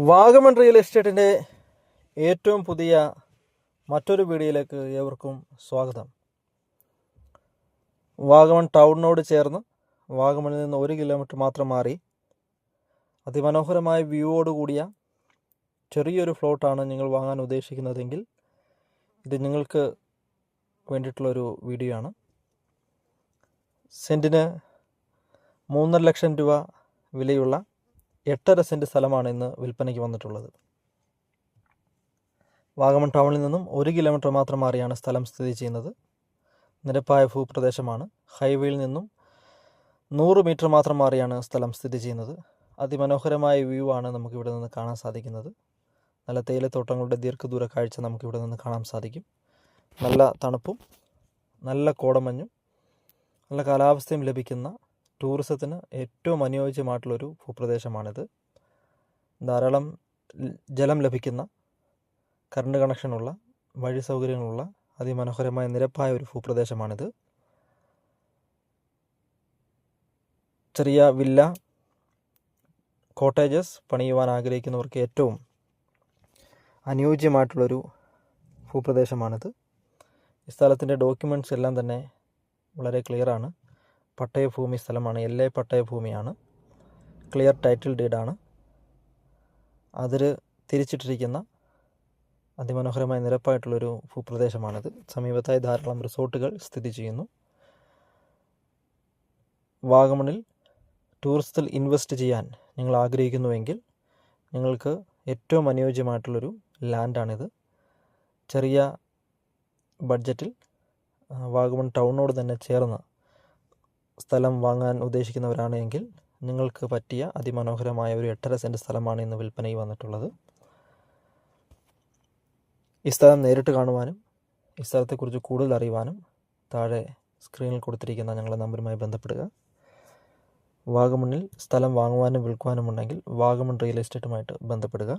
Vagamon real എസ്റ്റേറ്റിൻ്റെ ഏറ്റവും പുതിയ മറ്റൊരു വീഡിയോയിലേക്ക് ഏവർക്കും സ്വാഗതം. വാഗമൺ ടൗണിനോട് ചേർന്ന് വാഗമണിൽ നിന്ന് 1 കിലോമീറ്റർ മാത്രം മാറി അതിമനോഹരമായ വ്യൂവോട് കൂടിയ ചെറിയൊരു ഫ്ലോട്ടാണ് നിങ്ങൾ വാങ്ങാൻ ഉദ്ദേശിക്കുന്നതെങ്കിൽ ഇത് നിങ്ങൾക്ക് വേണ്ടിയിട്ടുള്ളൊരു വീഡിയോ ആണ്. സെൻറ്റിന് 3.5 ലക്ഷം രൂപ വിലയുള്ള 8.5 സെൻറ്റ് സ്ഥലമാണ് ഇന്ന് വിൽപ്പനയ്ക്ക് വന്നിട്ടുള്ളത്. വാഗമൺ ടൗണിൽ നിന്നും 1 കിലോമീറ്റർ മാത്രം മാറിയാണ് സ്ഥലം സ്ഥിതി ചെയ്യുന്നത്. നിരപ്പായ ഭൂപ്രദേശമാണ്. ഹൈവേയിൽ നിന്നും 100 മീറ്റർ മാത്രം മാറിയാണ് സ്ഥലം സ്ഥിതി ചെയ്യുന്നത്. അതിമനോഹരമായ വ്യൂ ആണ് നമുക്കിവിടെ നിന്ന് കാണാൻ സാധിക്കുന്നത്. നല്ല തേയിലത്തോട്ടങ്ങളുടെ ദീർഘദൂര കാഴ്ച നമുക്കിവിടെ നിന്ന് കാണാൻ സാധിക്കും. നല്ല തണുപ്പും നല്ല കോടമഞ്ഞും നല്ല കാലാവസ്ഥയും ലഭിക്കുന്ന ടൂറിസത്തിന് ഏറ്റവും അനുയോജ്യമായിട്ടുള്ളൊരു ഭൂപ്രദേശമാണിത്. ധാരാളം ജലം ലഭിക്കുന്ന, കറണ്ട് കണക്ഷനുള്ള, വഴി സൗകര്യങ്ങളുള്ള അതിമനോഹരമായ നിരപ്പായ ഒരു ഭൂപ്രദേശമാണിത്. ചെറിയ വില്ല, കോട്ടേജസ് പണിയുവാൻ ആഗ്രഹിക്കുന്നവർക്ക് ഏറ്റവും അനുയോജ്യമായിട്ടുള്ളൊരു ഭൂപ്രദേശമാണിത്. ഈ സ്ഥലത്തിൻ്റെ ഡോക്യുമെൻറ്റ്സ് എല്ലാം തന്നെ വളരെ ക്ലിയറാണ്. പട്ടയഭൂമി സ്ഥലമാണ്. LA പട്ടയഭൂമിയാണ്. ക്ലിയർ ടൈറ്റിൽ ഡീഡാണ്. അതിൽ തിരിച്ചിട്ടിരിക്കുന്ന അതിമനോഹരമായ നിരപ്പായിട്ടുള്ളൊരു ഭൂപ്രദേശമാണിത്. സമീപത്തായി ധാരാളം റിസോർട്ടുകൾ സ്ഥിതി ചെയ്യുന്നു. വാഗമണിൽ ടൂറിസത്തിൽ ഇൻവെസ്റ്റ് ചെയ്യാൻ നിങ്ങൾ ആഗ്രഹിക്കുന്നുവെങ്കിൽ നിങ്ങൾക്ക് ഏറ്റവും അനുയോജ്യമായിട്ടുള്ളൊരു ലാൻഡാണിത്. ചെറിയ ബഡ്ജറ്റിൽ വാഗമൺ ടൗണിനോട് തന്നെ ചേർന്ന് സ്ഥലം വാങ്ങാൻ ഉദ്ദേശിക്കുന്നവരാണ് എങ്കിൽ നിങ്ങൾക്ക് പറ്റിയ അതിമനോഹരമായ ഒരു 8.5 സെൻറ്റ് സ്ഥലമാണ് ഇന്ന് വിൽപ്പനയിൽ വന്നിട്ടുള്ളത്. ഈ സ്ഥലം നേരിട്ട് കാണുവാനും ഈ സ്ഥലത്തെക്കുറിച്ച് കൂടുതൽ അറിയുവാനും താഴെ സ്ക്രീനിൽ കൊടുത്തിരിക്കുന്ന ഞങ്ങളുടെ നമ്പറുമായി ബന്ധപ്പെടുക. വാഗമണിൽ സ്ഥലം വാങ്ങുവാനും വിൽക്കുവാനും ഉണ്ടെങ്കിൽ വാഗമൺ റിയൽ എസ്റ്റേറ്റുമായിട്ട് ബന്ധപ്പെടുക.